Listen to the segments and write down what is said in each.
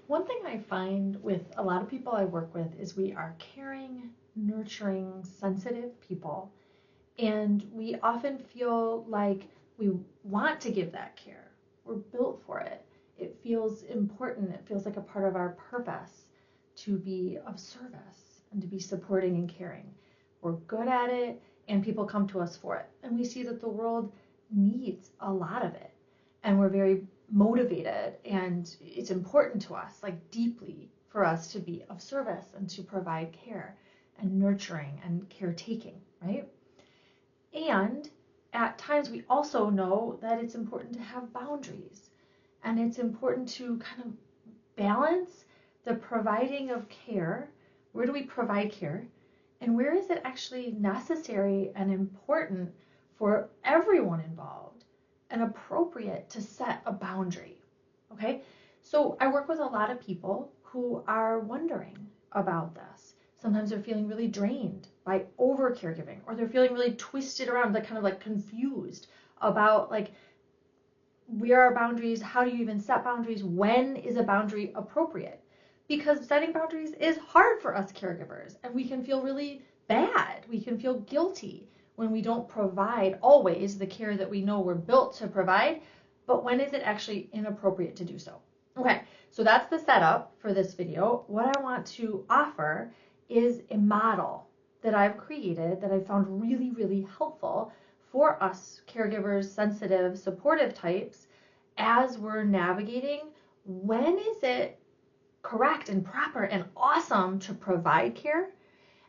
One thing I find with a lot of people I work with is we are caring, nurturing, sensitive people, and we often feel like we want to give that care. We're built for it. It feels important. It feels like a part of our purpose to be of service and to be supporting and caring. We're good at it, and people come to us for it. And we see that the world needs a lot of it. And we're very motivated, and it's important to us, like deeply, for us to be of service and to provide care and nurturing and caretaking, right? And at times we also know that it's important to have boundaries, and it's important to kind of balance the providing of care. Where do we provide care? And where is it actually necessary and important for everyone involved and appropriate to set a boundary? Okay, so I work with a lot of people who are wondering about this. Sometimes they're feeling really drained by over caregiving, or they're feeling really twisted around, like kind of like confused about like, where are boundaries? How do you even set boundaries? When is a boundary appropriate? Because setting boundaries is hard for us caregivers, and we can feel really bad. We can feel guilty when we don't provide always the care that we know we're built to provide. But when is it actually inappropriate to do so? Okay, so that's the setup for this video. What I want to offer is a model that I've created that I found really, really helpful for us caregivers, sensitive, supportive types, as we're navigating when is it correct and proper and awesome to provide care,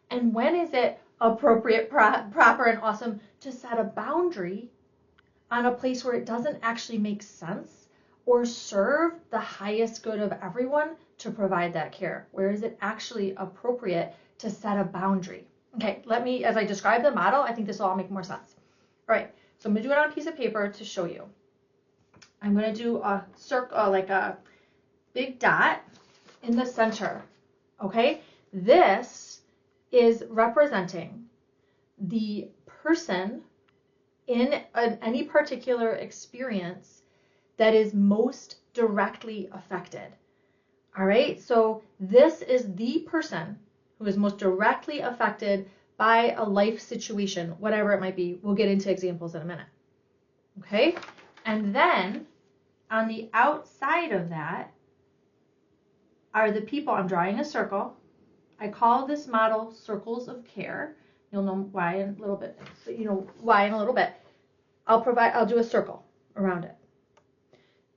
and when is it appropriate, proper, and awesome to set a boundary on a place where it doesn't actually make sense or serve the highest good of everyone to provide that care. Where is it actually appropriate to set a boundary? Okay, let me, as I describe the model, I think this will all make more sense. All right, so I'm gonna do it on a piece of paper to show you. I'm gonna do a circle, like a big dot in the center, okay? This is representing the person in any particular experience that is most directly affected. All right, so this is the person who is most directly affected by a life situation, whatever it might be. We'll get into examples in a minute. Okay, and then on the outside of that are the people. I'm drawing a circle. I call this model circles of care. You'll know why in a little bit. I'll do a circle around it.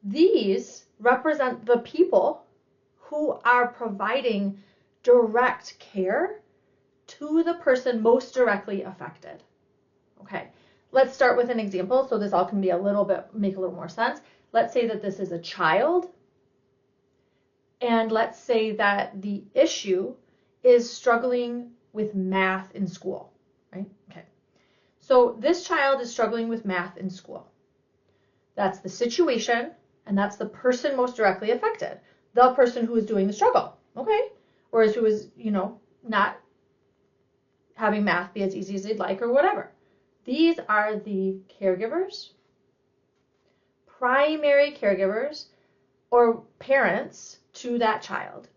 These represent the people who are providing direct care to the person most directly affected. Okay, let's start with an example so this all can be make a little more sense. Let's say that this is a child, and let's say that the issue is struggling with math in school, right? Okay, so this child is struggling with math in school. That's the situation, and that's the person most directly affected, the person who is doing the struggle, okay? Or who is, not having math be as easy as they'd like or whatever. These are the caregivers, primary caregivers, or parents to that child,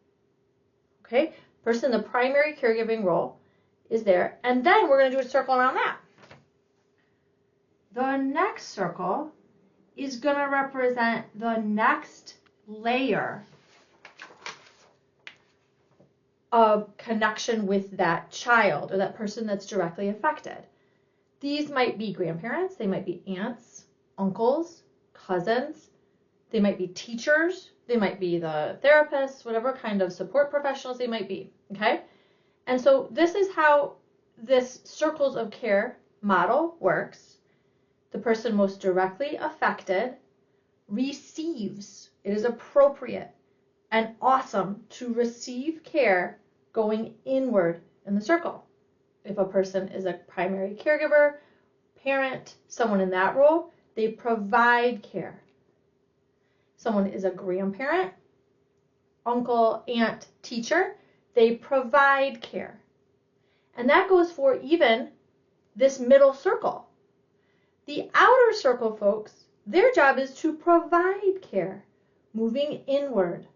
okay? Person, the primary caregiving role is there, and then we're going to do a circle around that. The next circle is going to represent the next layer of connection with that child or that person that's directly affected. These might be grandparents, they might be aunts, uncles, cousins, they might be teachers, they might be the therapists, whatever kind of support professionals they might be, okay? And so this is how this circles of care model works. The person most directly affected receives, it is appropriate and awesome to receive care going inward in the circle. If a person is a primary caregiver, parent, someone in that role, they provide care. Someone is a grandparent, uncle, aunt, teacher, they provide care. And that goes for even this middle circle. The outer circle folks, their job is to provide care, moving inward.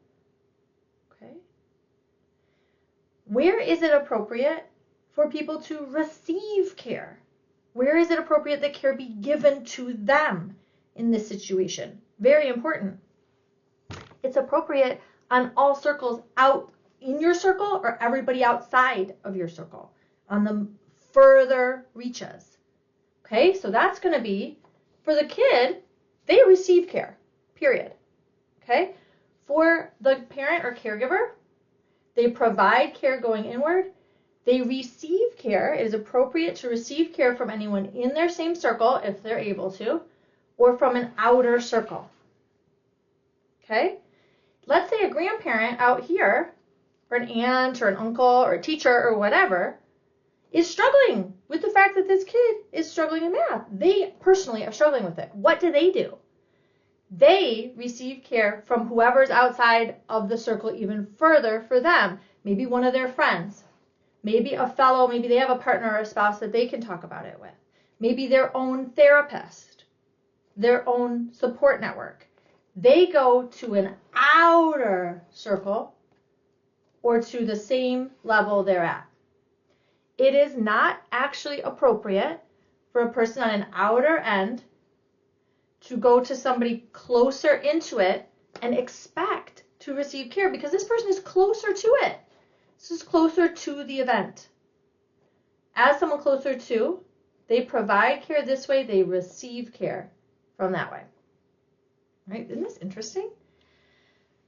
Where is it appropriate for people to receive care? Where is it appropriate that care be given to them in this situation? Very important. It's appropriate on all circles out in your circle or everybody outside of your circle on the further reaches. Okay, so that's going to be for the kid, they receive care, period. Okay, for the parent or caregiver, they provide care going inward. They receive care. It is appropriate to receive care from anyone in their same circle if they're able to, or from an outer circle. Okay? Let's say a grandparent out here, or an aunt or an uncle or a teacher or whatever, is struggling with the fact that this kid is struggling in math. They personally are struggling with it. What do? They receive care from whoever's outside of the circle even further for them. Maybe one of their friends. Maybe a fellow, maybe they have a partner or a spouse that they can talk about it with. Maybe their own therapist, their own support network. They go to an outer circle or to the same level they're at. It is not actually appropriate for a person on an outer end to go to somebody closer into it and expect to receive care because this person is closer to it. This is closer to the event. As someone closer to, they provide care this way, they receive care from that way. Right? Isn't this interesting?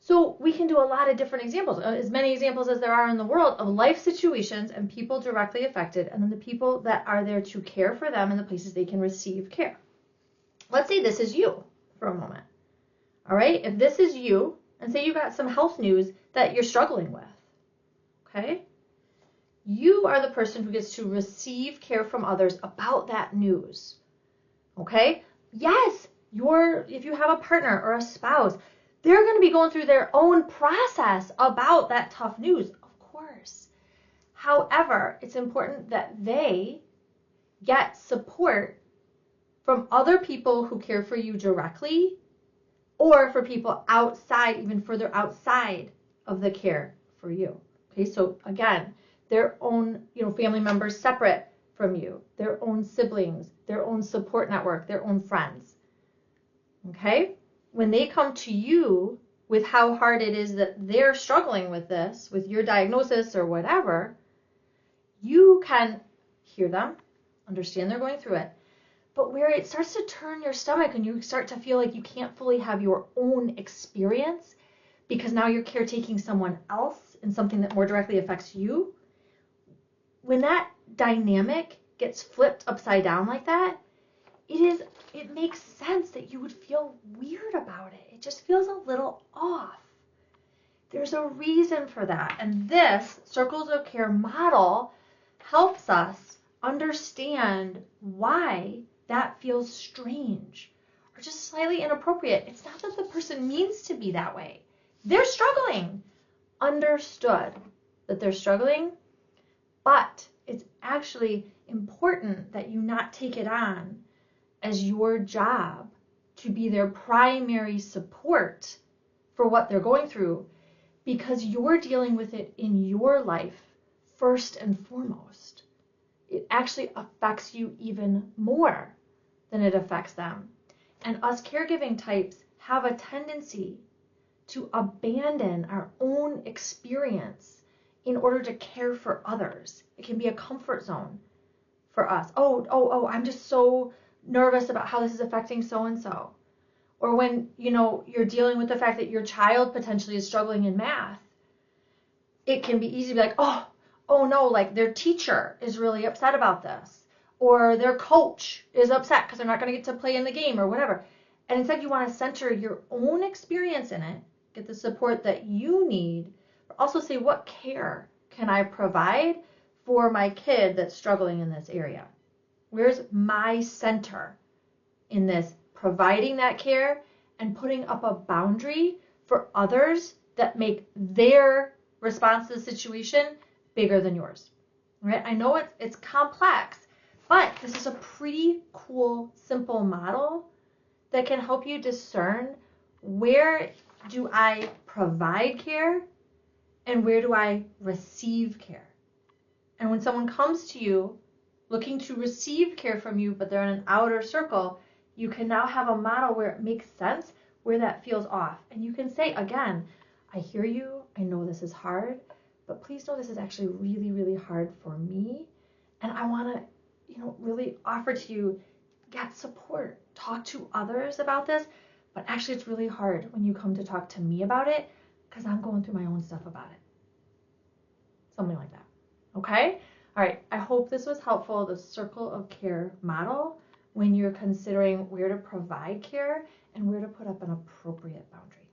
So we can do a lot of different examples, as many examples as there are in the world of life situations and people directly affected, and then the people that are there to care for them and the places they can receive care. Let's say this is you for a moment. All right? If this is you, and say you got some health news that you're struggling with, okay? You are the person who gets to receive care from others about that news, okay? Yes, if you have a partner or a spouse, they're going to be going through their own process about that tough news, of course. However, it's important that they get support from other people who care for you directly or for people outside, even further outside of the care for you. Okay, so again, their own, family members separate from you, their own siblings, their own support network, their own friends. Okay? When they come to you with how hard it is that they're struggling with this, with your diagnosis or whatever, you can hear them, understand they're going through it. But where it starts to turn your stomach and you start to feel like you can't fully have your own experience because now you're caretaking someone else in something that more directly affects you, when that dynamic gets flipped upside down like that, it makes sense that you would feel weird about it. It just feels a little off. There's a reason for that. And this Circles of Care model helps us understand why that feels strange or just slightly inappropriate. It's not that the person means to be that way. They're struggling. Understood that they're struggling, but it's actually important that you not take it on as your job to be their primary support for what they're going through because you're dealing with it in your life first and foremost. It actually affects you even more than it affects them. And us caregiving types have a tendency to abandon our own experience in order to care for others. It can be a comfort zone for us. Oh, I'm just so nervous about how this is affecting so-and-so. Or when, you're dealing with the fact that your child potentially is struggling in math, it can be easy to be like, oh no, like their teacher is really upset about this. Or their coach is upset because they're not going to get to play in the game or whatever. And instead you want to center your own experience in it, get the support that you need, but also say, what care can I provide for my kid that's struggling in this area? Where's my center in this? Providing that care and putting up a boundary for others that make their response to the situation bigger than yours. Right? I know it's complex, but this is a pretty cool, simple model that can help you discern where do I provide care And where do I receive care? And when someone comes to you looking to receive care from you, but they're in an outer circle, you can now have a model where it makes sense, where that feels off. And you can say, again, I hear you. I know this is hard, but please know this is actually really, really hard for me. And I want to, really offer to you, get support. Talk to others about this. But actually, it's really hard when you come to talk to me about it because I'm going through my own stuff about it. Something like that. Okay? All right. I hope this was helpful, the circle of care model, when you're considering where to provide care and where to put up an appropriate boundary.